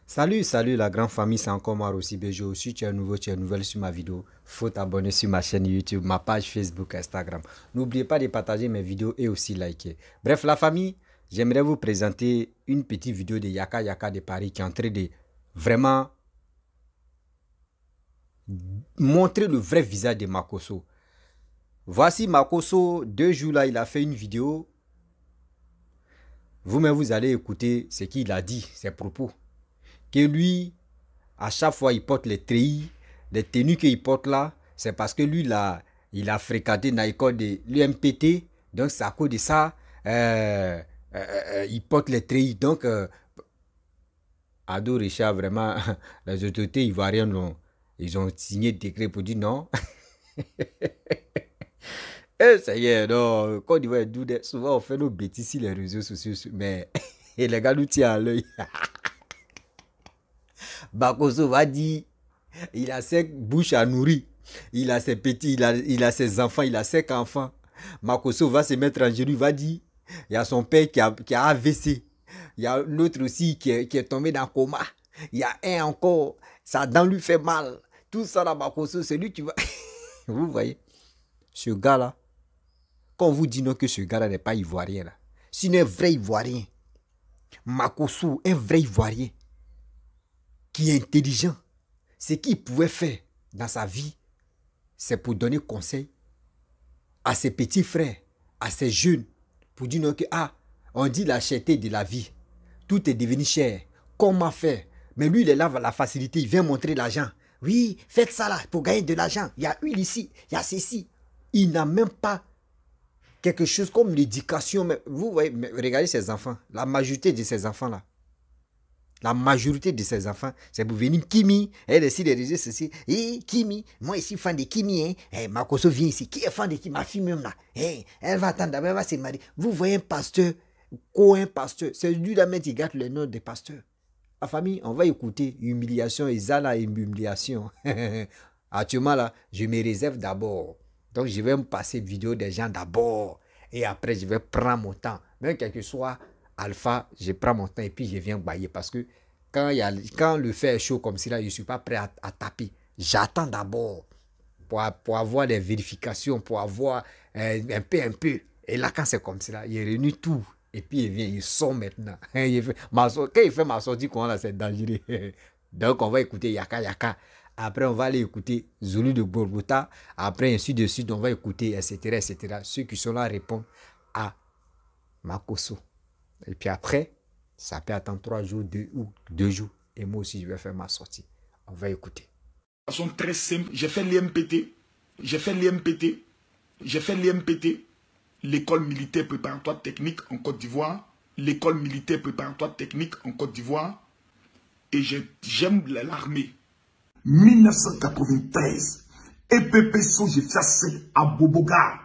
Salut la grande famille, c'est encore moi aussi Bejo. Si tu es nouveau, tu es nouvelle sur ma vidéo, faut t'abonner sur ma chaîne YouTube, ma page Facebook, Instagram. N'oubliez pas de partager mes vidéos et aussi liker. Bref la famille, j'aimerais vous présenter une petite vidéo de Yaka Yaka de Paris qui est en train de vraiment montrer le vrai visage de Makosso. Voici Makosso, 2 jours là, il a fait une vidéo. Vous-même, vous allez écouter ce qu'il a dit, ses propos. Que lui, à chaque fois, il porte les treillis, les tenues qu'il porte là, c'est parce que lui, là, il a fréquenté dans l'école de l'UMPT. Donc, c'est à cause de ça, il porte les treillis. Donc, Ado Richard, vraiment, les autorités ivoiriennes, ils ont signé le décret pour dire non. Eh, ça y est, non, quand on dit, souvent on fait nos bêtises sur les réseaux sociaux, mais et les gars nous tiennent à l'œil. Makosso va dire, il a 5 bouches à nourrir, il a ses petits, il a ses enfants, il a 5 enfants. Makosso va se mettre en genoux, il va dire, il y a son père qui a AVC, il y a l'autre aussi qui est tombé dans le coma, il y a un encore, sa dent lui fait mal. Tout ça là, Makosso, c'est lui qui va... Vous voyez, ce gars-là, quand on vous dit non que ce gars-là n'est pas ivoirien, là, c'est un vrai ivoirien, Makosso, un vrai ivoirien, qui est intelligent, ce qu'il pouvait faire dans sa vie, c'est pour donner conseil à ses petits frères, à ses jeunes, pour dire non que, ah, on dit la cherté de la vie, tout est devenu cher, comment faire? Mais lui, il est là avec la facilité, il vient montrer l'argent. Oui, faites ça là, pour gagner de l'argent, il y a huile ici, il y a ceci. Il n'a même pas quelque chose comme l'éducation. Vous voyez, mais regardez ces enfants, la majorité de ces enfants-là, la majorité de ces enfants, c'est pour venir Kimi, elle décide de réseaux ceci. Et Kimi, moi ici fan de Kimi, hein. Hey, Makosso vient ici. Qui est fan de Kimi? Ma fille même là. Hey, elle va attendre d'abord, elle va se marier. Vous voyez un pasteur, quoi un pasteur? C'est lui là même qui gâte le nom des pasteurs. La famille, on va écouter humiliation et zala humiliation. Actuellement là, je me réserve d'abord. Donc je vais me passer vidéo des gens d'abord. Et après, je vais prendre mon temps. Même quel que soit Alpha, je prends mon temps et puis je viens bailler. Parce que quand le fer est chaud comme cela, je ne suis pas prêt à taper. J'attends d'abord pour avoir des vérifications, pour avoir un peu. Et là, quand c'est comme cela, il réunit tout. Et puis il vient, il sort maintenant. Quand il fait ma sortie, c'est dangereux. Donc on va écouter Yaka Yaka. Après, on va aller écouter Zulu de Golgotha. Après, ainsi de suite, on va écouter, etc., etc. Ceux qui sont là répondent à Makosso. Et puis après, ça peut attendre 3 jours, 2 jours. Et moi aussi, je vais faire ma sortie. On va écouter. De façon très simple, j'ai fait l'IMPT. J'ai fait l'IMPT. J'ai fait l'IMPT. L'école militaire préparatoire technique en Côte d'Ivoire. L'école militaire préparatoire technique en Côte d'Ivoire. Et j'aime l'armée. 1993, EPP j'ai chassé à Boboga.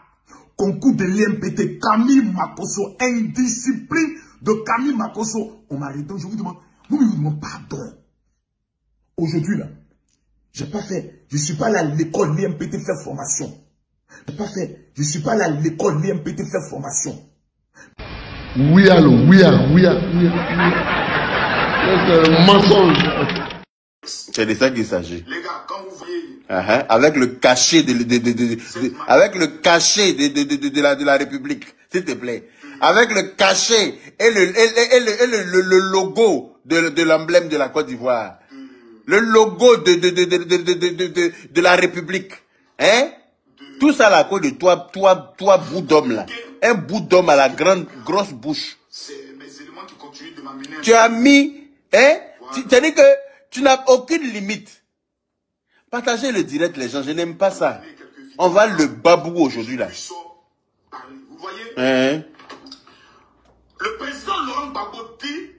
Concours de l'IMPT, Camille Makosso, indiscipline de Camille Makosso. On m'a arrêté, je vous demande, vous me demandez pardon. Aujourd'hui là, j'ai pas fait, je suis pas là à l'école l'IMPT faire formation. J'ai pas fait, je suis pas là à l'école l'IMPT faire formation. Oui, allô, oui. C'est un mensonge. C'est de ça qu'il s'agit. Les gars, quand vous voyez... Avec le cachet avec le cachet de la République, s'il te plaît. Avec le cachet et le logo de l'emblème de la Côte d'Ivoire. Le logo de la République. Hein? Tout ça à la cause de toi bout d'homme là. Un bout d'homme à la grosse bouche. C'est mes éléments qui continuent de m'amener... Tu as mis, hein? C'est-à-dire que tu n'as aucune limite. Partagez le direct, les gens. Je n'aime pas ça. On va le babou aujourd'hui, là. Vous voyez, Hein? le président Laurent Gbagbo dit,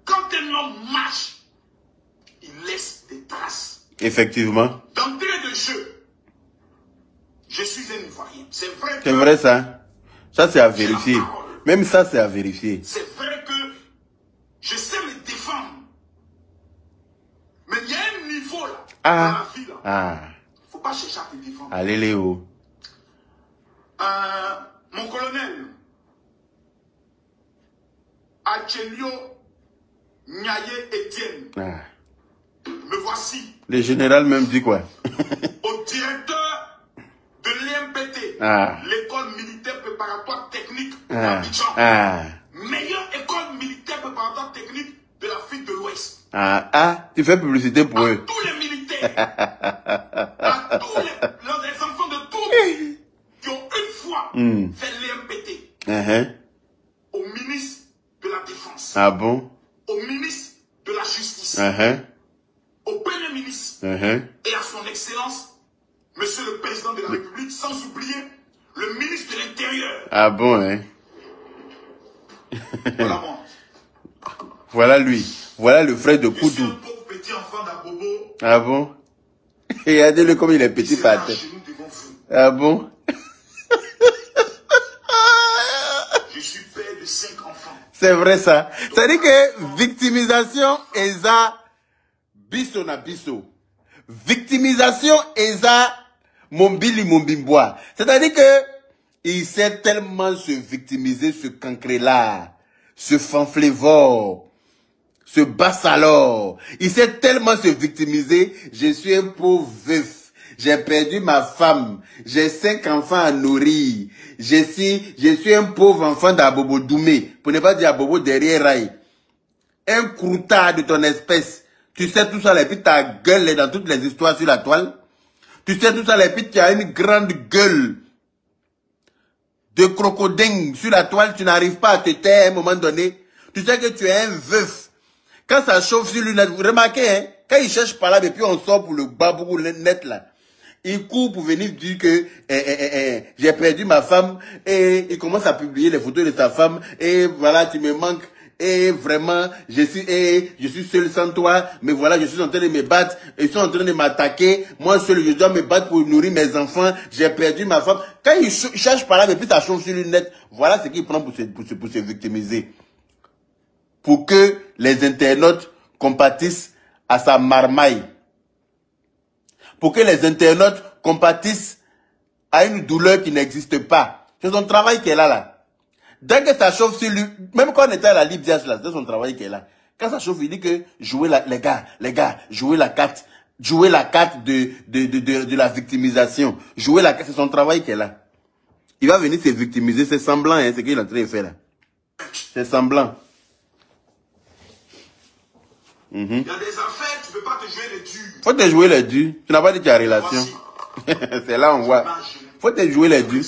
quand un homme marche, il laisse des traces. Effectivement. D'entrée de jeu, je suis un Ivoirien. C'est vrai que... C'est vrai, ça. Ça, c'est à vérifier. Même ça, c'est à vérifier. C'est vrai que je sais me défendre. Mais il y a un niveau là, dans la vie là. Ah. Il ne faut pas chercher à te défendre. Allez, Léo. Mon colonel, Achelio Niaye Etienne. Ah. Me voici. Le général même dit quoi? Au directeur de l'IMPT, l'école militaire préparatoire technique d'Abidjan. Meilleure école militaire préparatoire technique de l'Afrique de l'Ouest. Tu fais publicité pour eux. Tous les militaires, à tous les enfants de tous qui ont une fois fait l'IMPT. Au ministre de la Défense. Ah bon? Au ministre de la Justice. Au Premier ministre et à son Excellence, Monsieur le Président de la République, sans oublier le ministre de l'Intérieur. Ah bon, hein? Voilà moi. Voilà lui. Voilà le frère de Koudou. Je suis un pauvre petit enfant d'Abobo. Ah bon? Regardez-le comme il est petit par terre. Ah bon? Je suis père de 5 enfants. C'est vrai ça. C'est-à-dire que victimisation est ça. Biso na biso. Victimisation est ça. Mombili mombimbois. C'est-à-dire que il sait tellement se victimiser, ce cancré-là, ce fanflévore, ce bassalor. Il sait tellement se victimiser. Je suis un pauvre veuf. J'ai perdu ma femme. J'ai 5 enfants à nourrir. Je suis un pauvre enfant d'Abobo Doumé. Pour ne pas dire Abobo derrière Raï. Un croutard de ton espèce. Tu sais tout ça, et puis ta gueule est dans toutes les histoires sur la toile. Tu sais tout ça, et puis tu as une grande gueule de crocodile sur la toile. Tu n'arrives pas à te taire à un moment donné. Tu sais que tu es un veuf. Quand ça chauffe sur l'une, vous remarquez, hein, quand il cherche par là, et puis on sort pour le babou net là. Il court pour venir dire que j'ai perdu ma femme et il commence à publier les photos de sa femme et voilà, tu me manques. Et vraiment, je suis seul sans toi, mais voilà, je suis en train de me battre, ils sont en train de m'attaquer, moi seul, je dois me battre pour nourrir mes enfants, j'ai perdu ma femme. Quand il cherche par là, mais puis ça chauffe sur une net, voilà ce qu'il prend pour se victimiser. Pour que les internautes compatissent à sa marmaille. Pour que les internautes compatissent à une douleur qui n'existe pas. C'est son travail qu'elle a là. Dès que ça chauffe sur lui, même quand on était à la Libye, c'est son travail qu'elle a. Quand ça chauffe, il dit que jouez les gars, jouez la carte de la victimisation. Jouez la carte, c'est son travail qu'elle a. Il va venir se victimiser, c'est semblant, hein, ce qu'il est en train de faire là. C'est semblant. Il y a des affaires, tu ne peux pas te jouer les durs. Faut te jouer les durs. Tu n'as pas dit qu'il y a relation. C'est là on voit. Faut te jouer les durs.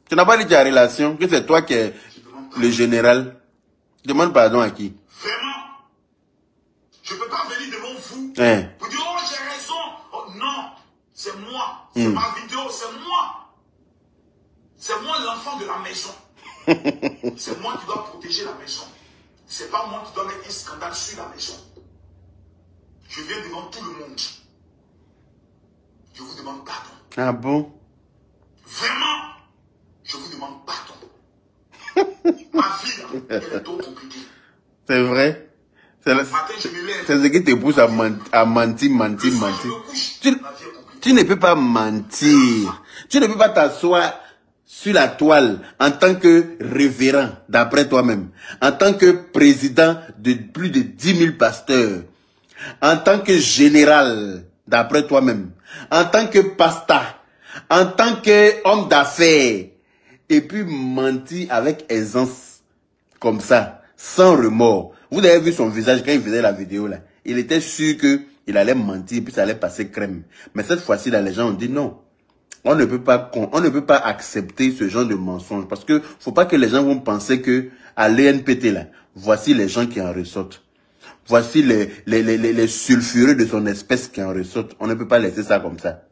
Tu n'as pas dit qu'il y a relation, que c'est toi qui es le général. Demande pardon à qui? Vraiment, je ne peux pas venir devant vous pour dire, oh j'ai raison. Oh, non, c'est moi. C'est ma vidéo, c'est moi. C'est moi l'enfant de la maison. C'est moi qui dois protéger la maison. C'est pas moi qui dois mettre un scandale sur la maison. Je viens devant tout le monde. Je vous demande pardon. Ah bon? Vraiment, je vous demande pardon. Ma vie, là, elle est trop compliquée. C'est vrai? C'est ce qui te pousse à mentir. Tu ne peux pas mentir. Tu ne peux pas t'asseoir sur la toile en tant que révérend, d'après toi-même, en tant que président de plus de 10 000 pasteurs, en tant que général, d'après toi-même, en tant que pasteur, en tant qu'homme d'affaires, et puis mentir avec aisance, comme ça, sans remords. Vous avez vu son visage quand il faisait la vidéo là. Il était sûr qu'il allait mentir, puis ça allait passer crème. Mais cette fois-ci, là, les gens ont dit non. On ne peut pas accepter ce genre de mensonge. Parce que faut pas que les gens vont penser que à l'ENPT là, voici les gens qui en ressortent. Voici les sulfureux de son espèce qui en ressortent. On ne peut pas laisser ça comme ça.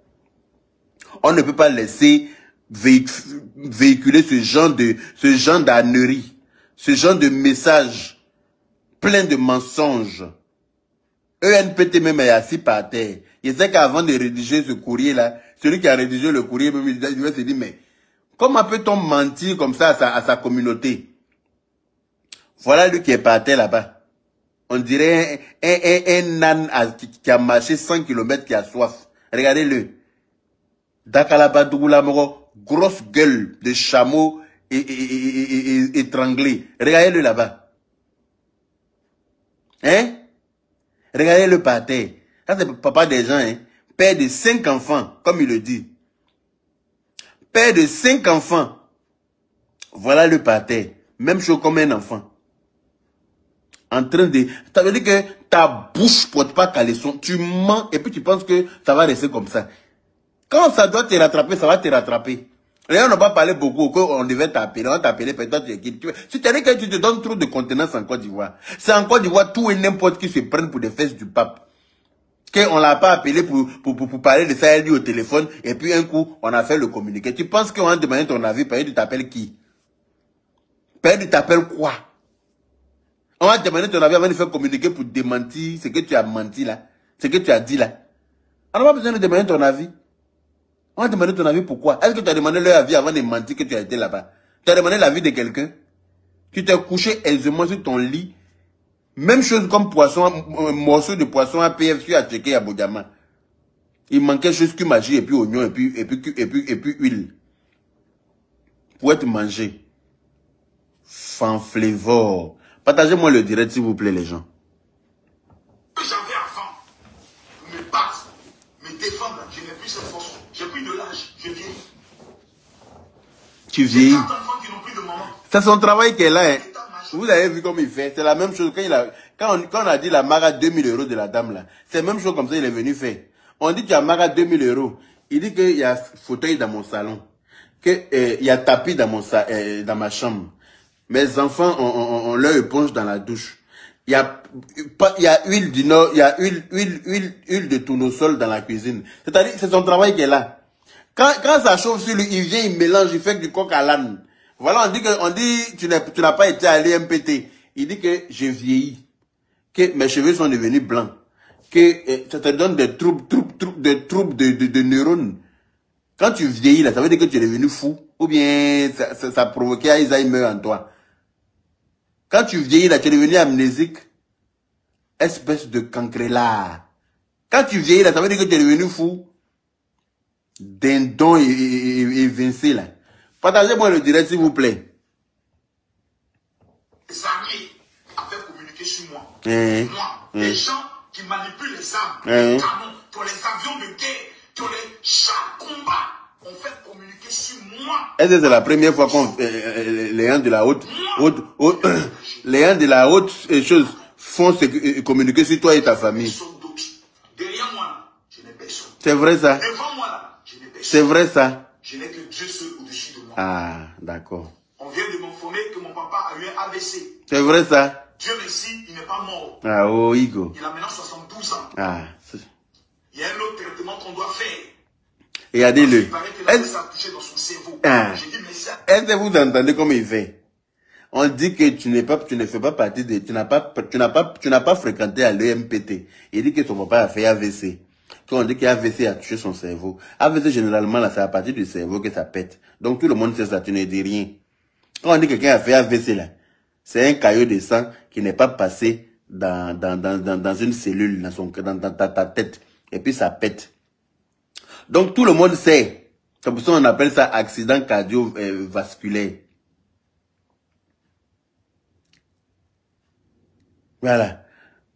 On ne peut pas laisser véhiculer ce genre d'ânerie, ce genre de message plein de mensonges. ENPT même est assis par terre. Il sait qu'avant de rédiger ce courrier-là, celui qui a rédigé le courrier, même, il va se dire, mais comment peut-on mentir comme ça à sa communauté? Voilà lui qui est par terre là-bas. On dirait un âne qui a marché 100 km qui a soif. Regardez-le. Dakalabadoulamoro, grosse gueule de chameau étranglé. Regardez-le là-bas. Hein? Regardez-le par terre. Ça, c'est papa des gens, hein. Père de 5 enfants, comme il le dit. Père de 5 enfants. Voilà le par terre. Même chose comme un enfant. En train de... Ça veut dire que ta bouche ne porte pas caleçon. Tu mens et puis tu penses que ça va rester comme ça. Quand ça doit te rattraper, ça va te rattraper. Les gens n'ont pas parlé beaucoup, qu'on devait t'appeler, on t'appeler, peut-être tu quittes. C'est-à-dire que tu te donnes trop de contenance en Côte d'Ivoire. C'est en Côte d'Ivoire, tout et n'importe qui se prennent pour des fesses du pape. Qu'on l'a pas appelé pour parler de ça, elle dit au téléphone, et puis un coup, on a fait le communiqué. Tu penses qu'on va te demander ton avis, peut-être tu t'appelles qui? Peut-être tu t'appelles quoi? On va te demander ton avis avant de faire communiquer pour démentir ce que tu as menti là, ce que tu as dit là. On n'a pas besoin de demander ton avis. On va te demander ton avis pourquoi? Est-ce que tu as demandé leur avis avant de mentir que tu as été là-bas? Tu as demandé l'avis de quelqu'un? Tu t'es couché aisément sur ton lit. Même chose comme poisson, un morceau de poisson à PFC à checker à Bodiama. Il manquait juste que magie et puis oignon et puis huile. Pour être mangé. Fanflévore. Partagez-moi le direct s'il vous plaît les gens. J'avais avant me battre, me défendre, je n'ai plus cette force. J'ai pris de l'âge, je vieillis. Tu vieillis. J'ai 4 enfants qui n'ont plus de maman. C'est son travail qu'elle a. Hein. Vous avez vu comme il fait. C'est la même chose. Quand on a dit la mara 2000 € de la dame là, c'est la même chose comme ça il est venu faire. On dit qu'il y a mara 2000 €. Il dit qu'il y a fauteuil dans mon salon. Qu'il y a tapis dans ma chambre. Mes enfants ont leur éponge dans la douche. Il y a huile du nord, il y a huile de tournesol dans la cuisine. C'est-à-dire, c'est son travail qu'elle a. Quand ça chauffe sur lui, il vient, il mélange, il fait du coq à l'âne. Voilà, on dit, tu n'as pas été à l'EMPT. Il dit que j'ai vieilli. Que mes cheveux sont devenus blancs. Que ça te donne des troubles de neurones. Quand tu vieillis, là, ça veut dire que tu es devenu fou. Ou bien, ça a provoqué Alzheimer en toi. Quand tu vieillis, là, tu es devenu amnésique. Espèce de cancrelard. Quand tu vieillis, là, ça veut dire que tu es devenu fou. Dindon et vincé, là. Partagez-moi le direct, s'il vous plaît. Les armées avaient communiqué sur moi. Moi, les gens qui manipulent les armes, les canons, pour les avions de guerre, pour les chars de combat, ont fait communiquer sur moi. Est-ce que c'est la première fois qu'on les gens de la haute chose font communiquer sur toi et ta famille? Derrière moi, là, je n'ai personne. C'est vrai ça? Devant moi, là, je n'ai personne. C'est vrai ça? Je n'ai que Dieu seul au-dessus de moi. Ah, d'accord. On vient de m'informer que mon papa a eu un AVC. C'est vrai ça? Dieu merci, il n'est pas mort. Ah, oh, Igo. Il a maintenant 72 ans. Ah. Il y a un autre traitement qu'on doit faire. Regardez-le. Il paraît que la ça a touché dans son cerveau. Ah. J'ai dit, mais ça... Est-ce que vous entendez comment il fait? On dit que tu ne fais pas partie de, tu n'as pas fréquenté à l'EMPT. Il dit que son papa a fait AVC. Quand on dit qu'AVC a touché son cerveau. AVC, généralement, là, c'est à partir du cerveau que ça pète. Donc, tout le monde sait ça, tu ne dis rien. Quand on dit que quelqu'un a fait AVC, là, c'est un caillot de sang qui n'est pas passé dans une cellule, dans ta tête. Et puis, ça pète. Donc, tout le monde sait. C'est pour ça qu'on appelle ça accident cardiovasculaire. Voilà.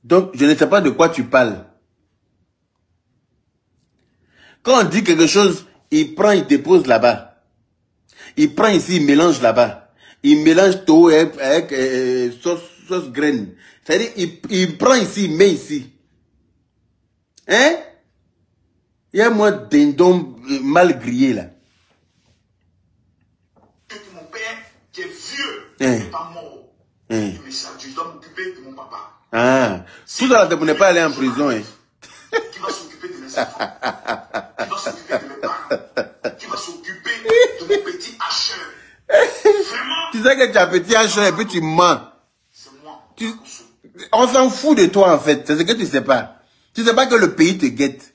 Donc, je ne sais pas de quoi tu parles. Quand on dit quelque chose, il prend, il dépose là-bas. Il prend ici, il mélange là-bas. Il mélange tout avec sauce graine. C'est-à-dire, il prend ici, il met ici. Hein? Il y a moi dindon mal grillé là. Mon père, qui est vieux, n'est pas mort. Il me dit, je dois m'occuper de mon papa. Ah, tout ça, vous n'êtes pas allé en prison. Hein? Qui va s'occuper de mes enfants? Qui va s'occuper de mes parents? Qui va s'occuper de mes petits hacheurs? Vraiment? Tu sais que tu as petit hacheur et puis tu mens. C'est moi. On s'en fout de toi en fait. C'est ce que tu sais pas. Tu sais pas que le pays te guette.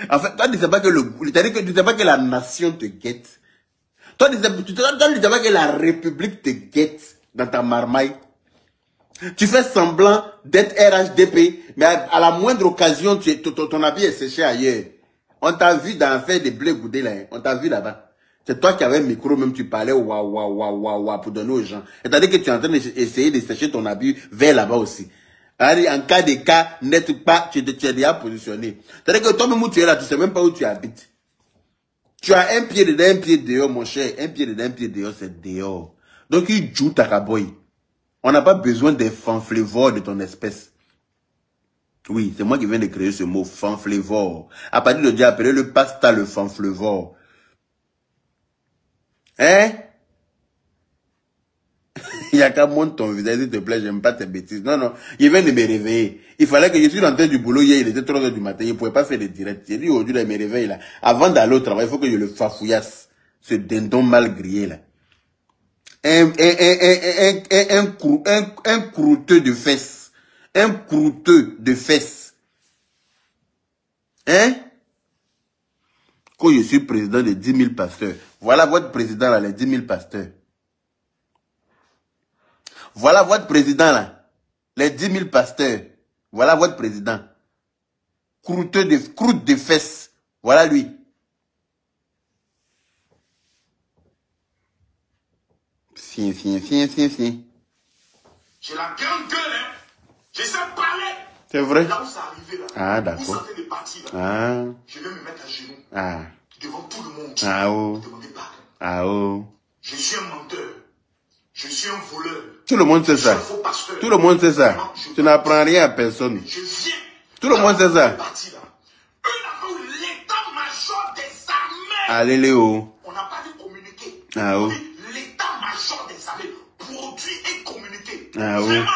En fait, toi tu sais pas que tu sais pas que la nation te guette. Toi tu sais pas que la République te guette dans ta marmaille. Tu fais semblant d'être RHDP, mais à la moindre occasion, ton habit est séché ailleurs. On t'a vu dans faire des blés goudés là. On t'a vu là-bas. C'est toi qui avais un micro, même tu parlais waouh pour donner aux gens. C'est-à-dire que tu es en train d'essayer de sécher ton habit vers là-bas aussi. En cas de cas, n'être pas, tu es déjà positionné. C'est-à-dire que toi-même où tu es là, tu ne sais même pas où tu habites. Tu as un pied dedans, un pied dehors, mon cher. Un pied dedans, un pied dehors, c'est dehors. Donc, il joue ta raboy. On n'a pas besoin des fanflévores de ton espèce. Oui, c'est moi qui viens de créer ce mot, fanflévore. À partir de Dieu, appelez-le pasta le fanflévore. Hein? Il y a qu'à monter ton visage, s'il te plaît, j'aime pas tes bêtises. Non, non, il vient de me réveiller. Il fallait que je suis rentré du boulot hier, il était 3 h du matin, il ne pouvait pas faire de direct. J'ai dit aujourd'hui, il me réveille là. Avant d'aller au travail, il faut que je le fafouillasse. Ce dindon mal grillé là. Un croûteux de fesses. Un croûteux de fesses. Hein? Quand je suis président de 10 000 pasteurs. Voilà votre président là, les 10 000 pasteurs. Voilà votre président là. Les 10 000 pasteurs. Voilà votre président. Croûte de fesses. Voilà lui. Fien. J'ai la grande gueule, hein. Je sais parler. C'est vrai? Là où ça arrivé là. Ah, d'accord. Vous sentez les parties là. Ah. Je vais me mettre à genoux. Ah. Devant tout le monde. Ah oh. Demander pardon. Ah oh. Je suis un menteur. Je suis un voleur. Tout le monde sait ça. Tout le monde sait ça. Tu n'apprends rien à personne. Je viens. Tout le monde sait ça. Une affaire où l'état-major des armées. Allez Léo. On n'a pas dû communiquer. Ah oh. L'état-major des armées produit et communiqué. Ah oh. Vraiment.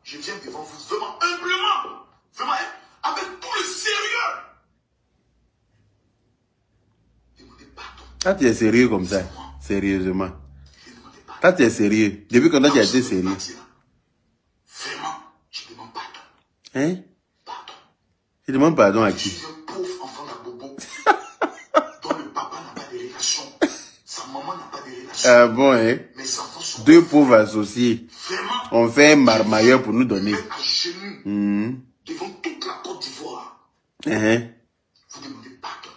Je viens devant vous vraiment humblement. Vraiment avec tout le sérieux. Demandez pardon. Quand tu es sérieux comme ça, sérieusement. Quand tu es sérieux, depuis quand tu as été sérieux. Vraiment, je demande pardon. Hein? Pardon. Tu demandes pardon à Je qui? suis un pauvre enfant d'Abobo dont le papa n'a pas de relation. Sa maman n'a pas de relation. Ah bon, hein? Mes enfants sont Deux pauvres associés. vraiment. On fait un marmailleur pour nous donner. À genoux devant toute la Côte d'Ivoire. Vous demandez pardon.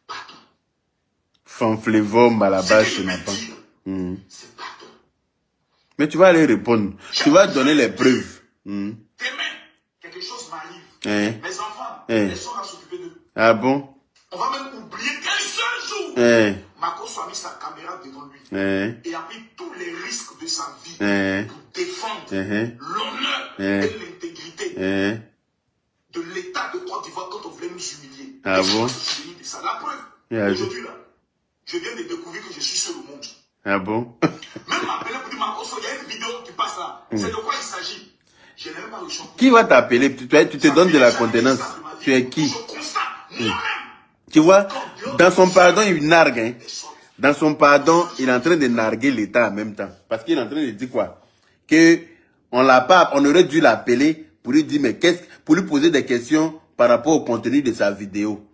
Pardon. Fanflévore, Malabar, Ce je qu'il n'ai me pas. dit, c'est pardon. Mais tu vas aller répondre. Tu vas donner les preuves. Demain, quelque chose m'arrive. Mes enfants, ils sont à s'occuper d'eux. Ah bon? On va même oublier qu'un seul jour, Makosso a mis sa caméra devant lui et a pris tous les risques de sa vie pour défendre l'honneur et l'intégrité de l'État de Côte d'Ivoire quand on voulait nous humilier. Ah bon? Ça la preuve. Aujourd'hui là, je viens de découvrir que je suis seul au monde. Ah bon? Même m'appeler pour dire Makosso, il y a une vidéo qui passe là. C'est de quoi il s'agit. Je n'ai même pas reçu. Qui va t'appeler? Tu te donnes de la contenance. Tu es qui? Je constate moi-même. Tu vois, dans son pardon, il nargue. Hein. Dans son pardon, il est en train de narguer l'État en même temps. Parce qu'il est en train de dire quoi? Que on aurait dû l'appeler pour lui dire, mais pour lui poser des questions par rapport au contenu de sa vidéo.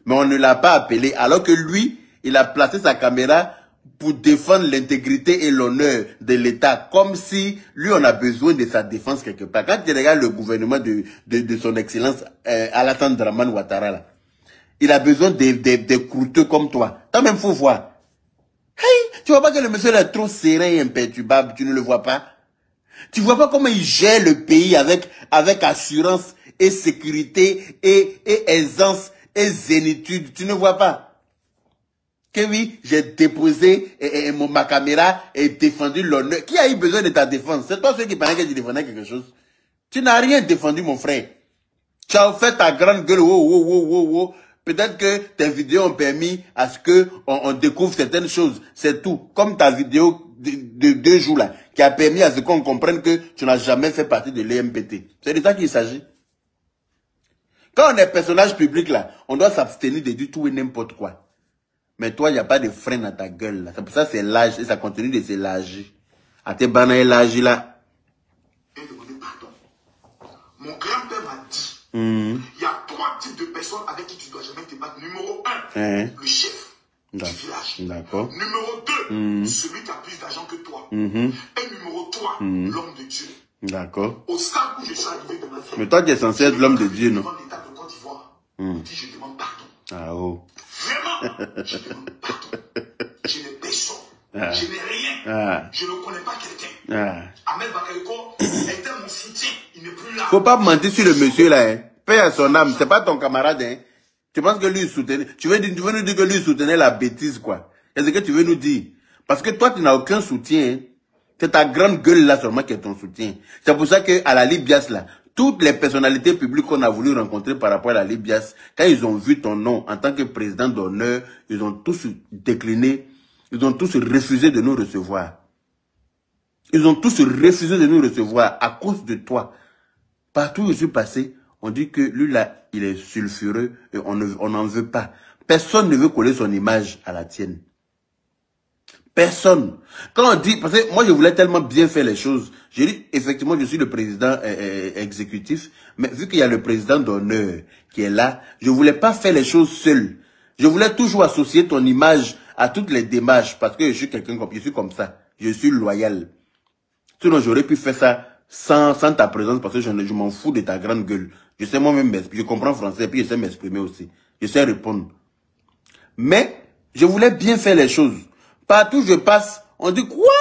Mais on ne l'a pas appelé, alors que lui, il a placé sa caméra pour défendre l'intégrité et l'honneur de l'État, comme si lui, on a besoin de sa défense quelque part. Quand tu regardes le gouvernement de son excellence Alassane Dramane Ouattara, là, il a besoin des croûteux comme toi. Toi-même, faut voir. Hey, tu vois pas que le monsieur est trop serein et imperturbable, tu ne le vois pas? Tu vois pas comment il gère le pays avec assurance et sécurité et aisance et zénitude, tu ne vois pas? Que oui, j'ai déposé ma caméra et défendu l'honneur. Qui a eu besoin de ta défense? C'est toi celui qui parlait que tu défendais quelque chose. Tu n'as rien défendu, mon frère. Tu as fait ta grande gueule. Peut-être que tes vidéos ont permis à ce que on découvre certaines choses. C'est tout. Comme ta vidéo de 2 jours là, qui a permis à ce qu'on comprenne que tu n'as jamais fait partie de l'EMPT. C'est de ça qu'il s'agit. Quand on est personnage public là, on doit s'abstenir de dire tout et n'importe quoi. Mais toi, il n'y a pas de frein dans ta gueule là. C'est pour ça que c'est l'âge et ça continue de s'élargir. À tes bananes élargis là. Mon grand-père m'a dit, il y a 3 types de personnes avec qui tu ne dois jamais te battre. Numéro 1, le chef du village. D'accord. Numéro 2, celui qui a plus d'argent que toi. Et numéro 3, l'homme de Dieu. D'accord. Au stade où je suis arrivé de ma vie. Mais toi, tu es censé être l'homme de Dieu, non? Devant l'État de Côte d'Ivoire, il dit, je demande pardon. Ah oh. Vraiment, je demande pardon. Je n'ai personne. Je n'ai rien. Je ne connais pas quelqu'un. Ahmed Bakayoko était mon soutien. Il n'est plus là. Faut pas mentir sur le monsieur là. Hein. Paix à son âme. C'est pas ton camarade. Hein. Tu penses que lui soutenait. Tu veux nous dire que lui soutenait la bêtise, quoi. C'est ce que tu veux nous dire. Parce que toi, tu n'as aucun soutien. Hein. C'est ta grande gueule là seulement qui est ton soutien. C'est pour ça que à la Libias là, toutes les personnalités publiques qu'on a voulu rencontrer par rapport à la Libias, quand ils ont vu ton nom en tant que président d'honneur, ils ont tous décliné, ils ont tous refusé de nous recevoir. Ils ont tous refusé de nous recevoir à cause de toi. Partout où je suis passé, on dit que lui là, il est sulfureux et on n'en veut pas. Personne ne veut coller son image à la tienne. Personne. Quand on dit, parce que moi je voulais tellement bien faire les choses, j'ai dit effectivement je suis le président exécutif, mais vu qu'il y a le président d'honneur qui est là, je voulais pas faire les choses seul. Je voulais toujours associer ton image à toutes les démarches parce que je suis quelqu'un comme, je suis comme ça, je suis loyal. Sinon j'aurais pu faire ça sans ta présence parce que je m'en fous de ta grande gueule. Je sais moi-même m'exprimer, je comprends français et puis je sais m'exprimer aussi. Je sais répondre. Mais je voulais bien faire les choses. Partout où je passe, on dit quoi?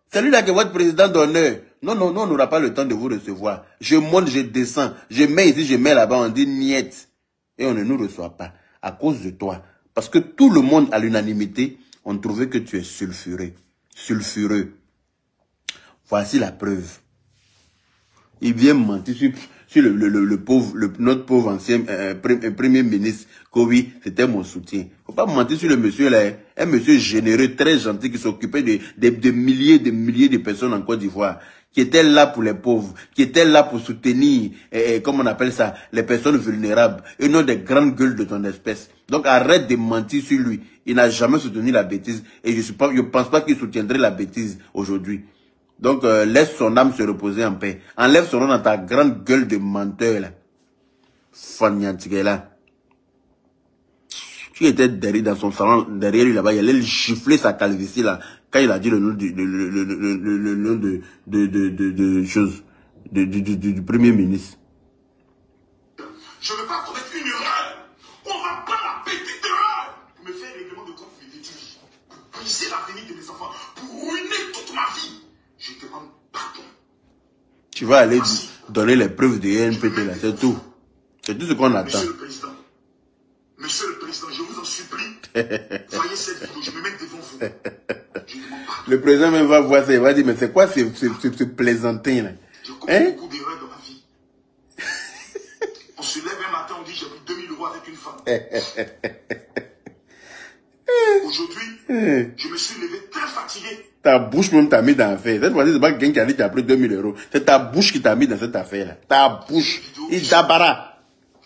C'est lui là qui est votre président d'honneur. Non, non, non, on n'aura pas le temps de vous recevoir. Je monte, je descends. Je mets ici, je mets là-bas, on dit niet. Et on ne nous reçoit pas. À cause de toi. Parce que tout le monde, à l'unanimité, on trouvait que tu es sulfureux. Sulfureux. Voici la preuve. Il vient mentir sur notre pauvre ancien premier ministre, que oui, c'était mon soutien. Faut pas mentir sur le monsieur là, hein. Un monsieur généreux, très gentil, qui s'occupait de milliers de personnes en Côte d'Ivoire, qui était là pour les pauvres, qui était là pour soutenir, comment on appelle ça, les personnes vulnérables, et non des grandes gueules de ton espèce. Donc arrête de mentir sur lui. Il n'a jamais soutenu la bêtise, et je pense pas qu'il soutiendrait la bêtise aujourd'hui. Donc, laisse son âme se reposer en paix. Enlève son nom dans ta grande gueule de menteur, là. Fanyantique, là. Tu étais derrière, dans son salon, derrière lui, là-bas, il allait gifler sa calvitie, là, quand il a dit le nom du premier ministre. Je ne veux pas commettre une erreur. On va pas la petite erreur pour me faire règlement de compte fétiche, pour briser l'avenir de mes enfants, pour ruiner toute ma vie. Je demande pardon. Tu vas aller donner les preuves de NPT là, c'est tout. C'est tout ce qu'on attend. Monsieur le Président, je vous en supplie, voyez cette vidéo, je me mets devant vous. Je demande pardon. Le président même va voir ça, il va dire, mais c'est quoi ce plaisantin là? Je commets beaucoup d'erreurs dans ma vie. On se lève un matin, on dit j'ai pris 2000 € avec une femme. Aujourd'hui, je me suis levé très fatigué. Ta bouche même t'a mis dans l'affaire. Cette fois-ci, c'est pas quelqu'un qui a dit qu'il a pris 2000 €. C'est ta bouche qui t'a mis dans cette affaire-là. Ta bouche. Il t'abara.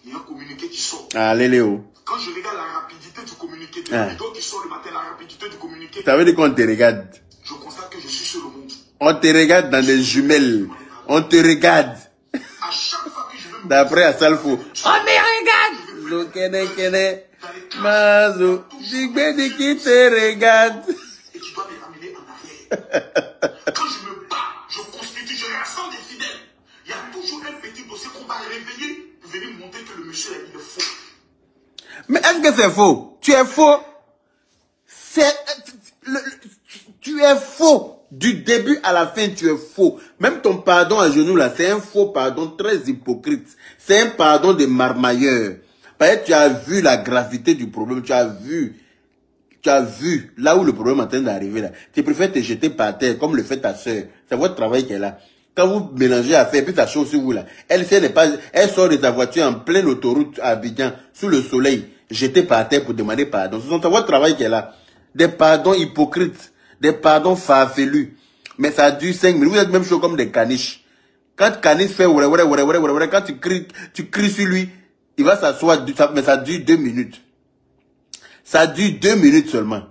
Il y a un communiqué qui sort. Allez, Léo. Quand je regarde la rapidité du communiqué, de la vidéo qui sort le matin, la rapidité du communiqué. Ça veut dire qu'on te regarde. Je constate que je suis sur le monde. On te regarde dans les jumelles. On te regarde. À chaque fois que je veux me... D'après à Salfo. On me regarde. Lo kene. Mazo. Digbe di qui te regarde. Et tu dois me ramener en arrière. Quand je me bats, je constitue, je rassemble des fidèles. Il y a toujours un petit dossier qu'on va réveiller pour venir montrer que le monsieur il est faux. Mais est-ce que c'est faux? Tu es faux. Tu es faux. Du début à la fin, tu es faux. Même ton pardon à genoux là, c'est un faux pardon très hypocrite. C'est un pardon de marmailleur. Parce que tu as vu la gravité du problème, tu as vu là où le problème est en train d'arriver là. Tu préfères te jeter par terre comme le fait ta soeur. C'est votre travail qu'elle a. Quand vous mélangez à faire, puis ça chauffe sur vous là. Elle sort de sa voiture en pleine autoroute à Abidjan, sous le soleil, jetée par terre pour demander pardon. C'est votre travail qu'elle a. Des pardons hypocrites, des pardons farfelus. Mais ça dure 5 minutes. Vous êtes même chaud comme des caniches. Quand caniche fait quand tu cries sur lui, il va s'asseoir, mais ça dure 2 minutes. Ça dure 2 minutes seulement.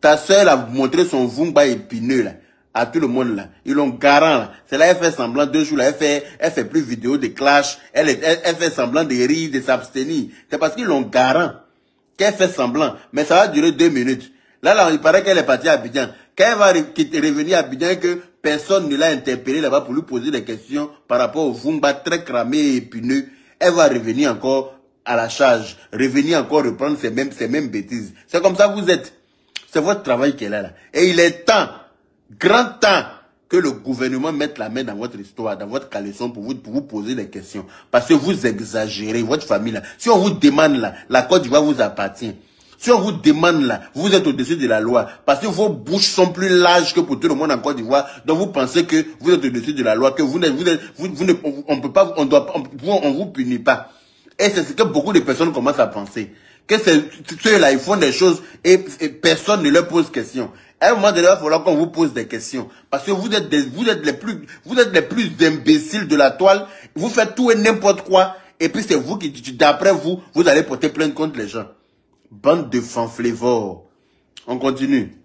Ta soeur a montré son vumba épineux là, à tout le monde là. Ils l'ont garant là. C'est là elle fait semblant 2 jours là, elle fait plus vidéo de clash, elle fait semblant de rire, de s'abstenir. C'est parce qu'ils l'ont garant qu'elle fait semblant. Mais ça va durer 2 minutes. Là, il paraît qu'elle est partie à Abidjan. Quand elle va revenir à Abidjan et que personne ne l'a interpellé là-bas pour lui poser des questions par rapport au vumba très cramé et épineux, elle va revenir encore à la charge, revenir encore reprendre ces mêmes bêtises. C'est comme ça que vous êtes. C'est votre travail qu'elle a là. Et il est temps, grand temps, que le gouvernement mette la main dans votre histoire, dans votre caleçon pour vous poser des questions. Parce que vous exagérez, votre famille là. Si on vous demande là, la Côte d'Ivoire vous appartient. Si on vous demande là, vous êtes au-dessus de la loi. Parce que vos bouches sont plus larges que pour tout le monde en Côte d'Ivoire. Donc vous pensez que vous êtes au-dessus de la loi, que on peut pas, on vous punit pas. Et c'est ce que beaucoup de personnes commencent à penser. Que ceux-là, ils font des choses et personne ne leur pose question. À un moment donné, il va falloir qu'on vous pose des questions. Parce que vous êtes les plus imbéciles de la toile. Vous faites tout et n'importe quoi. Et puis c'est vous qui, d'après vous, vous allez porter plainte contre les gens. Bande de fanflévores. On continue.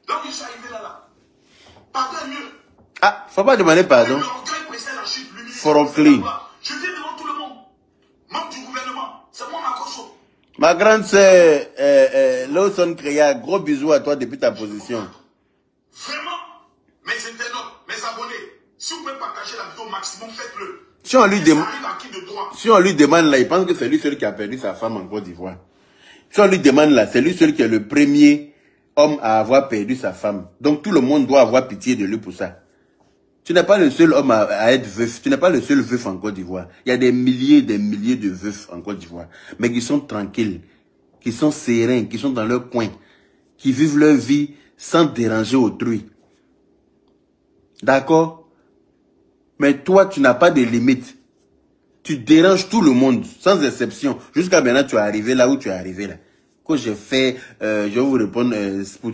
Donc je suis arrivé là. Pardon mieux. Ah, faut pas demander pardon. Forocli. Je viens devant tout le monde. Membre du gouvernement. C'est moi Makosso. Ma grande sœur, Lawson Créa, gros bisous à toi depuis ta position. Vraiment, mes internautes, mes abonnés, si vous pouvez partager la vidéo au maximum, faites-le. Si on lui demande là, il pense que c'est lui seul qui a perdu sa femme en Côte d'Ivoire. Si on lui demande là, c'est lui seul qui est le premier homme à avoir perdu sa femme. Donc tout le monde doit avoir pitié de lui pour ça. Tu n'es pas le seul homme à être veuf. Tu n'es pas le seul veuf en Côte d'Ivoire. Il y a des milliers de veufs en Côte d'Ivoire. Mais qui sont tranquilles, qui sont sereins, qui sont dans leur coin, qui vivent leur vie sans déranger autrui. D'accord? Mais toi, tu n'as pas de limite. Tu déranges tout le monde, sans exception. Jusqu'à maintenant, tu es arrivé là où tu es arrivé là. Quand j'ai fait, je vais vous répondre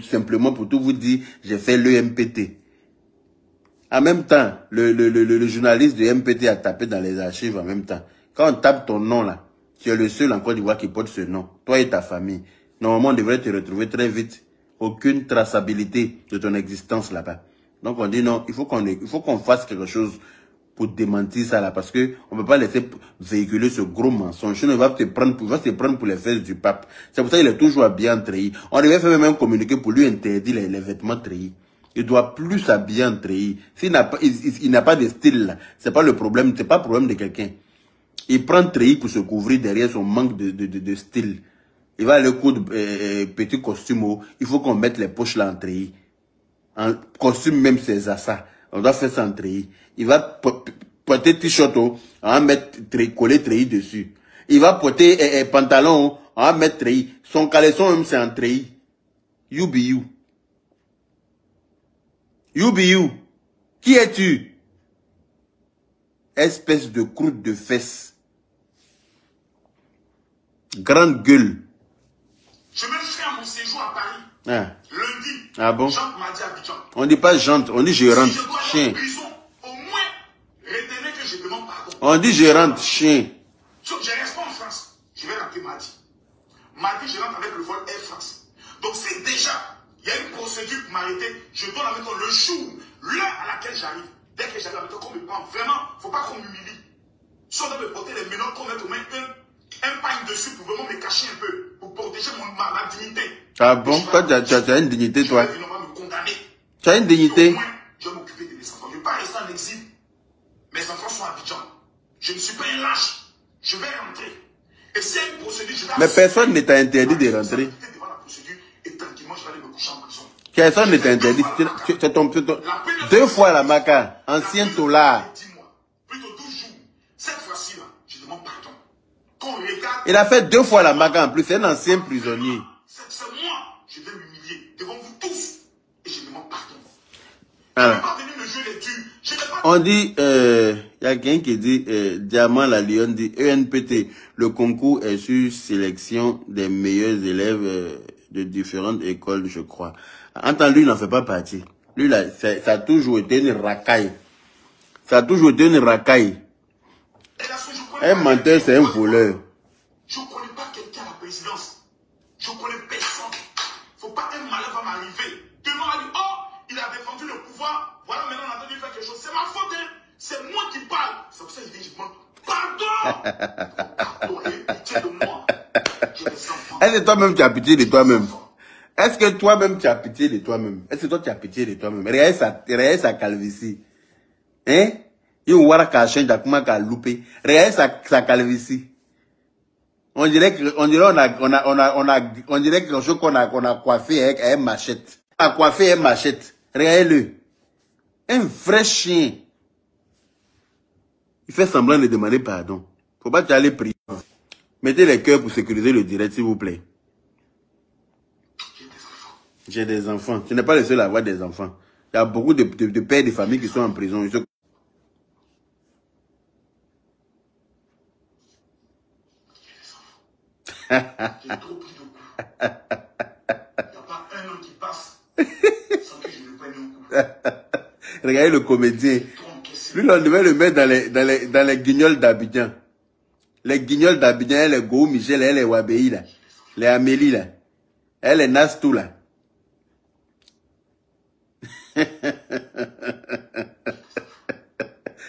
simplement pour tout vous dire, j'ai fait l'EMPT. En même temps, le journaliste de MPT a tapé dans les archives en même temps. Quand on tape ton nom là, tu es le seul en Côte d'Ivoire qui porte ce nom. Toi et ta famille. Normalement, on devrait te retrouver très vite. Aucune traçabilité de ton existence là-bas. Donc on dit non, il faut qu'on fasse quelque chose pour démentir ça là. Parce que on ne peut pas laisser véhiculer ce gros mensonge. Sinon, il va se prendre pour les fesses du pape. C'est pour ça qu'il est toujours habillé en treillis. On devait faire même un communiqué pour lui interdire les vêtements treillis. Il doit plus s'habiller en treillis. S'il n'a pas, il n'a pas de style là, c'est pas le problème, c'est pas le problème de quelqu'un. Il prend treillis pour se couvrir derrière son manque de style. Il va aller coudre petit costume. Il faut qu'on mette les poches là en treillis. En costume même c'est ça. On doit faire ça en treillis. Il va porter t-shirt, on va mettre coller treillis dessus. Il va porter pantalon, on va mettre treillis. Son caleçon même c'est en treillis. You be you. You be you. Qui es-tu? Espèce de croûte de fesses. Grande gueule. Je me ferai à mon séjour à Paris. Ah. Lundi. Ah bon? Jante m'a dit à Abidjan. On dit pas jante, on dit je rentre. Si je dois aller Chien. en prison, au moins, retenez que je demande pardon. On dit je rentre, chien. Je reste pas en France. Je vais rentrer mardi. Mardi, je rentre avec le vol Air France. Donc c'est déjà, il y a une procédure pour m'arrêter. Je dois la mettre le jour, l'heure à laquelle j'arrive. Dès que j'arrive, qu'on me prend vraiment, faut pas qu'on m'humilie. Si on doit me porter les menottes, qu'on mette au moins un pagne dessus pour vraiment me cacher un peu, pour protéger ma dignité. Ah bon? Toi, tu as une dignité, toi? Je vais me condamner. Tu as une dignité? Au moins, je vais m'occuper de mes enfants. Je ne vais pas rester en exil. Mes enfants sont à Abidjan. Je ne suis pas un lâche. Je vais rentrer. Et s'il y a une procédure, je vais... Mais personne ne t'a interdit de rentrer. Devant la procédure et tranquillement, je vais aller me coucher en prison. Personne ne t'a interdit. C'est ton... Deux fois la maca. Ancien tolard. 10 mois, plutôt 12 jours. Cette fois-ci, là, je demande pardon. Qu'on regarde... Il a fait 2 fois la maca en plus. C'est un ancien prisonnier. C'est moi. Je vais m'humilier devant vous tous. Et je demande pardon. Alors. Je ne vais pas venir me jouer les durs. Je ne vais pas... On dit, y a quelqu'un qui dit, Diamant la Lyon dit, ENPT, le concours est sur sélection des meilleurs élèves de différentes écoles, je crois. Entends, lui, il n'en fait pas partie. Lui, là, ça a toujours été une racaille. Ça a toujours été une racaille. Un menteur, c'est un voleur. Je ne connais pas quelqu'un à la présidence. Je ne connais personne. Il ne faut pas un malheur va m'arriver. Demain, on va dire, oh, il a défendu le pouvoir. Voilà, maintenant, on a entendu faire quelque chose. C'est ma faute, hein. C'est moi qui parle. C'est pour ça que je demande pardon. Pardon, et pitié de moi. J'ai des enfants. Est-ce que toi-même, tu as pitié de toi-même? Est-ce que toi-même, tu as pitié de toi-même? Est-ce que toi, tu as pitié de toi-même? Regardez sa calvitie. Hein? Il y a un caché d'Akuma qui a loupé. Regardez sa calvitie. On dirait qu'on a coiffé avec un machette. a coiffé un machette. Regardez-le. Un vrai chien. Il fait semblant de demander pardon. Faut pas aller prier. Mettez les cœurs pour sécuriser le direct, s'il vous plaît. J'ai des enfants. Je n'ai pas le seul à avoir des enfants. Il y a beaucoup de pères de famille qui sont en prison. Regardez le comédien. Lui, on devait le mettre dans les guignols d'Abidjan. Les guignols d'Abidjan, les Go Michel, les Wabéi, là. Les Amélie, là. Les Nastou, là.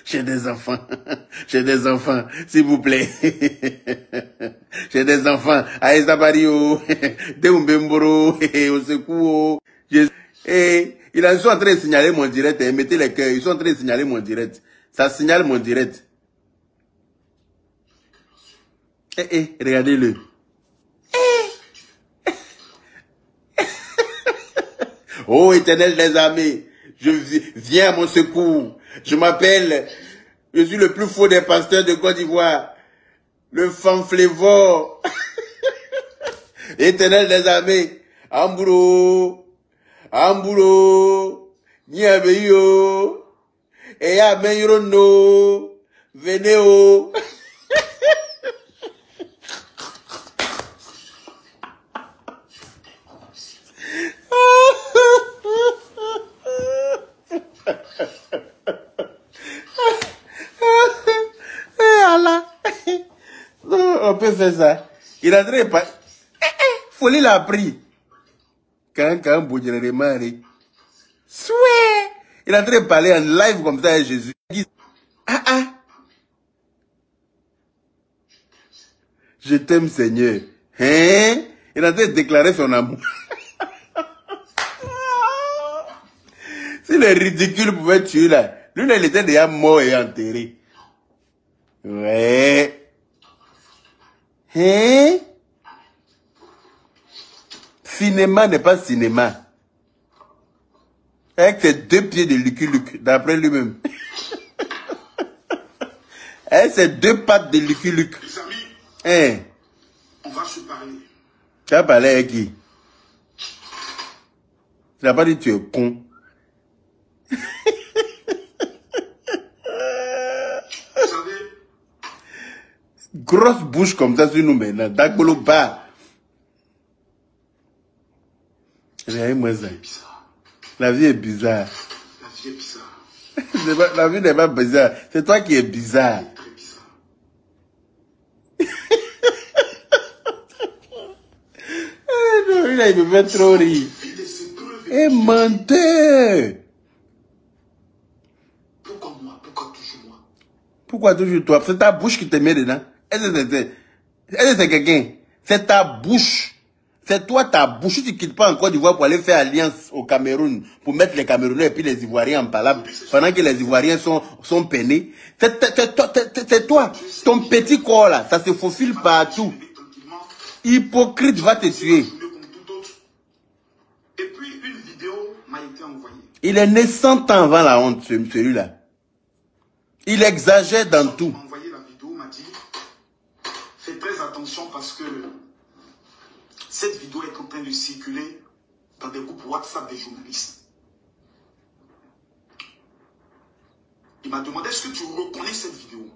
J'ai des enfants. J'ai des enfants, s'il vous plaît. J'ai des enfants. Aïssa Bario, Deumbemboro, Osekou. Et ils sont en train de signaler mon direct. Mettez les cœurs. Ils sont en train de signaler mon direct. Ça signale mon direct. Regardez-le. Oh, Éternel des armées, je viens à mon secours. Je m'appelle, je suis le plus faux des pasteurs de Côte d'Ivoire. Le fanflévore. Éternel des armées, Ambouro, Ambouro, Niabeyo, Eya Meirono, Veneo. On peut faire ça. Il a très pas. Folie l'a pris. Quand Boudjere Remari. Souhait. Il a très parlé en live comme ça à Jésus. Il dit, je t'aime, Seigneur. Hein? Il a très déclaré son amour. Si le ridicule pouvait tuer là, lui, il était déjà mort et enterré. Ouais. Hein? Cinéma n'est pas cinéma. Avec ses 2 pieds de Lucky Luke, d'après lui-même. Avec ses 2 pattes de Lucky Luke. Les amis, hein? On va se parler. Tu as parlé avec qui? Tu n'as pas dit tu es con. Vous savez, grosse bouche comme ça sur nous maintenant. Dagbolo bas. Regardez-moi ça. La vie est bizarre. La vie est bizarre. La vie n'est pas bizarre. C'est toi qui es bizarre. Très bizarre. Non, il me fait trop rire. Et menteur. Pourquoi moi? Pourquoi toujours moi? Pourquoi toujours toi? C'est ta bouche qui te met dedans. Est-ce que c'est quelqu'un? C'est ta bouche. C'est toi ta bouche. Tu ne quittes pas en Côte d'Ivoire pour aller faire alliance au Cameroun, pour mettre les Camerounais et puis les Ivoiriens en palabre, pendant que les Ivoiriens sont peinés. C'est toi. Ton petit corps là, ça se faufile partout. Hypocrite va te tuer. Et puis une vidéo m'a été envoyée. Il est né 100 ans avant la honte, celui-là. Il exagère dans tout. Il m'a envoyé la vidéo, m'a dit, fais très attention parce que cette vidéo est en train de circuler dans des groupes WhatsApp des journalistes. Il m'a demandé, est-ce que tu reconnais cette vidéo?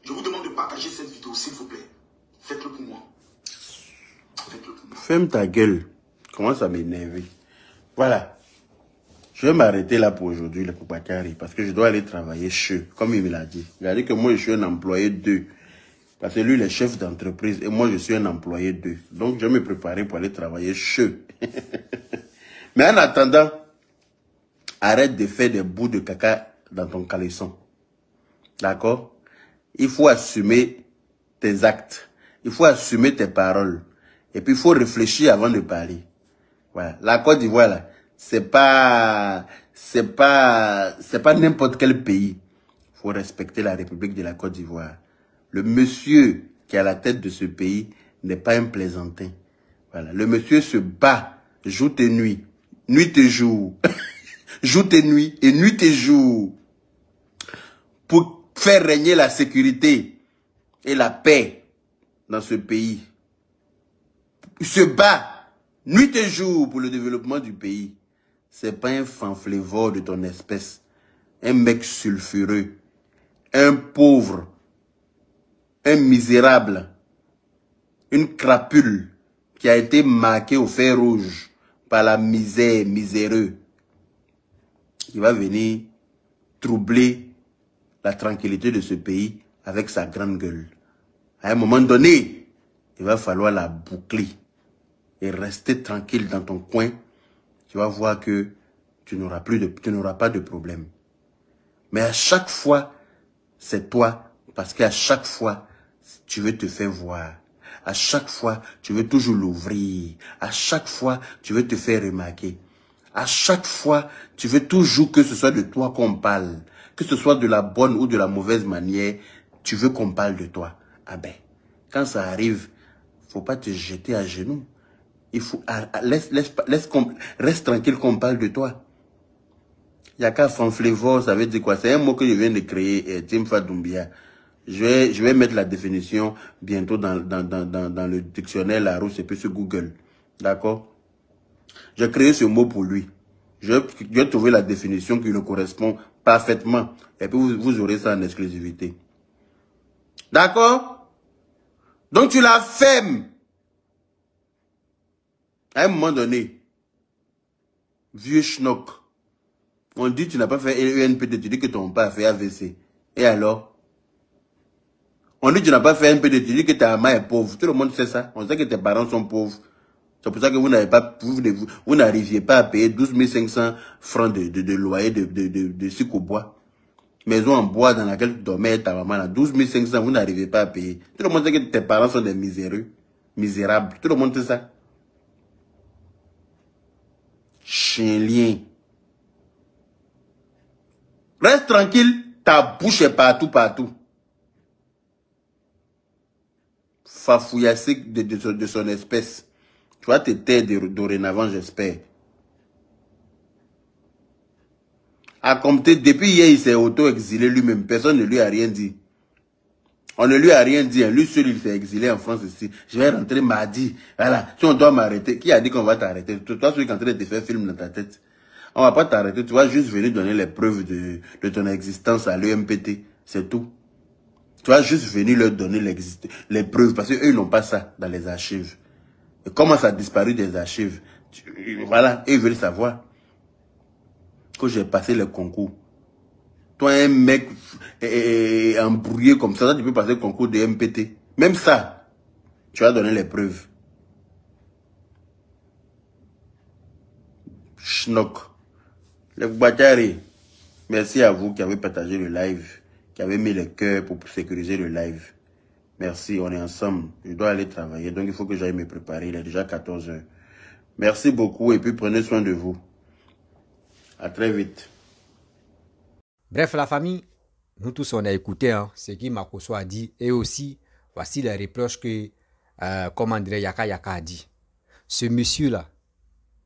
Je vous demande de partager cette vidéo, s'il vous plaît. Faites-le pour moi. Faites-le pour moi. Ferme ta gueule. Commence à m'énerver. Voilà. Je vais m'arrêter là pour aujourd'hui, le Poupakari, parce que je dois aller travailler chez, comme il me l'a dit. Regardez que moi, je suis un employé 2. Parce que lui, il est chef d'entreprise et moi, je suis un employé 2. Donc, je vais me préparer pour aller travailler chez. Mais en attendant, arrête de faire des bouts de caca dans ton caleçon. D'accord? Il faut assumer tes actes. Il faut assumer tes paroles. Et puis, il faut réfléchir avant de parler. Voilà. La Côte d'Ivoire, là, c'est pas n'importe quel pays. Il faut respecter la République de la Côte d'Ivoire. Le monsieur qui est à la tête de ce pays n'est pas un plaisantin. Voilà. Le monsieur se bat jour et nuit. nuit et jour, jour et nuit et jour, pour faire régner la sécurité et la paix dans ce pays. Il se bat nuit et jour pour le développement du pays. C'est pas un fanflévore de ton espèce, un mec sulfureux, un pauvre, un misérable, une crapule qui a été marquée au fer rouge par la misère, miséreux, qui va venir troubler la tranquillité de ce pays avec sa grande gueule. À un moment donné, il va falloir la boucler et rester tranquille dans ton coin. Tu vas voir que tu n'auras pas de problème. Mais à chaque fois, c'est toi, parce qu'à chaque fois, tu veux te faire voir. À chaque fois, tu veux toujours l'ouvrir. À chaque fois, tu veux te faire remarquer. À chaque fois, tu veux toujours que ce soit de toi qu'on parle. Que ce soit de la bonne ou de la mauvaise manière, tu veux qu'on parle de toi. Ah ben, quand ça arrive, faut pas te jeter à genoux. Il faut, reste tranquille qu'on parle de toi. Il n'y a qu'à fanflévore, ça veut dire quoi? C'est un mot que je viens de créer, Timfa Doumbia. Je vais mettre la définition bientôt dans le dictionnaire Larousse et puis sur Google. D'accord? J'ai créé ce mot pour lui. Je vais trouver la définition qui le correspond parfaitement. Et puis vous aurez ça en exclusivité. D'accord? Donc tu la fermes. À un moment donné, vieux schnock, on dit que tu n'as pas fait ENPD, tu dis que ton père a fait AVC. Et alors? On dit que tu n'as pas fait ENPD, tu dis que ta maman est pauvre. Tout le monde sait ça. On sait que tes parents sont pauvres. C'est pour ça que vous n'arriviez pas à payer 12 500 francs de loyer de sucre au bois. Maison en bois dans laquelle tu dormais ta maman là. 12 500, vous n'arrivez pas à payer. Tout le monde sait que tes parents sont des miséreux, misérables. Tout le monde sait ça. Chien-lien. Reste tranquille, ta bouche est partout. Fafouillassé de son espèce. Tu vas te taire dorénavant, j'espère. À compter, depuis hier, il s'est auto-exilé lui-même. Personne ne lui a rien dit. On ne lui a rien dit. Lui seul, il s'est exilé en France ici. Je vais rentrer mardi. Voilà. Si on doit m'arrêter, qui a dit qu'on va t'arrêter? Toi, celui qui est en train de te faire film dans ta tête. On va pas t'arrêter. Tu vas juste venir donner les preuves de ton existence à l'EMPT. C'est tout. Tu vas juste venir leur donner les preuves. Parce qu'eux, ils n'ont pas ça dans les archives. Et comment ça a disparu des archives? Voilà. Et ils veulent savoir que j'ai passé le concours. Toi, un mec embrouillé comme ça, tu peux passer le concours de MPT. Même ça, tu vas donner les preuves. Schnock. Le Bachari, merci à vous qui avez partagé le live, qui avez mis le cœur pour sécuriser le live. Merci, on est ensemble. Je dois aller travailler, donc il faut que j'aille me préparer. Il est déjà 14 h. Merci beaucoup et puis prenez soin de vous. À très vite. Bref, la famille, nous tous on a écouté ce que Makosso a dit. Et aussi, voici les reproches que, comme André Yaka a dit. Ce monsieur-là,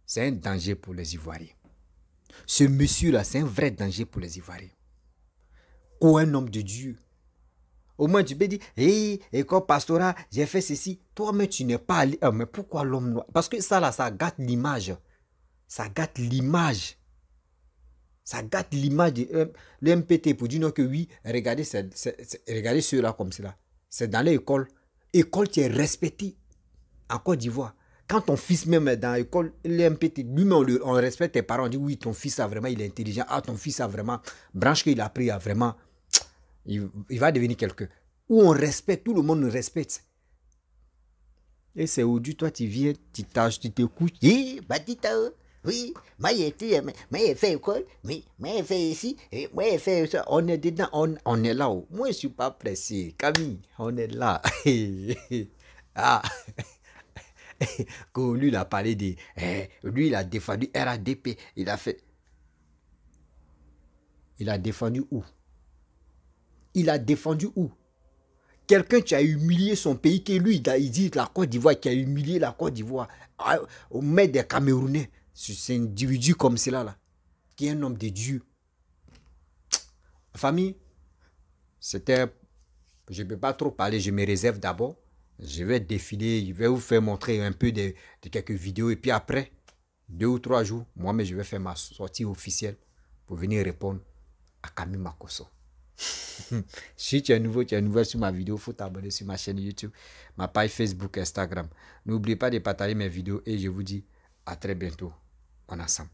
c'est un danger pour les Ivoiriens. Ce monsieur-là, c'est un vrai danger pour les Ivoiriens. Ou un homme de Dieu. Au moins, tu peux dire, hey, école pastorat, j'ai fait ceci. Toi-même, tu n'es pas allé. Mais pourquoi l'homme noir? Parce que ça, là, ça gâte l'image. Ça gâte l'image. Ça gâte l'image de l'MPT pour dire que oui, regardez, regardez ceux-là comme cela. C'est dans l'école. École qui est respectée en Côte d'Ivoire. Quand ton fils même est dans l'école, l'MPT, lui-même, on respecte tes parents. On dit oui, ton fils a vraiment, il est intelligent. Ah, ton fils a vraiment, branche qu'il a pris, a vraiment, il va devenir quelqu'un. Où on respecte, tout le monde nous respecte. Et c'est aujourd'hui, toi, tu viens, tu tâches, tu te couches. Oui, moi j'ai fait école, moi j'ai fait ici, moi j'ai fait ça. On est dedans, on est là. Moi je ne suis pas pressé. Camille, on est là. Ah, quand lui il a parlé de, lui il a défendu RADP, il a fait. Il a défendu où? Il a défendu où? Quelqu'un qui a humilié son pays, que lui, il dit la Côte d'Ivoire, qui a humilié la Côte d'Ivoire, au maître des Camerounais. C'est un individu comme cela, là, qui est un homme de Dieu. Famille, c'était... Je ne peux pas trop parler, je me réserve d'abord. Je vais défiler, je vais vous faire montrer un peu de quelques vidéos. Et puis après, 2 ou 3 jours, moi-même, je vais faire ma sortie officielle pour venir répondre à Camille Makosso. Si tu es nouveau sur ma vidéo, il faut t'abonner sur ma chaîne YouTube, ma page Facebook, Instagram. N'oubliez pas de partager mes vidéos et je vous dis à très bientôt. On est ensemble.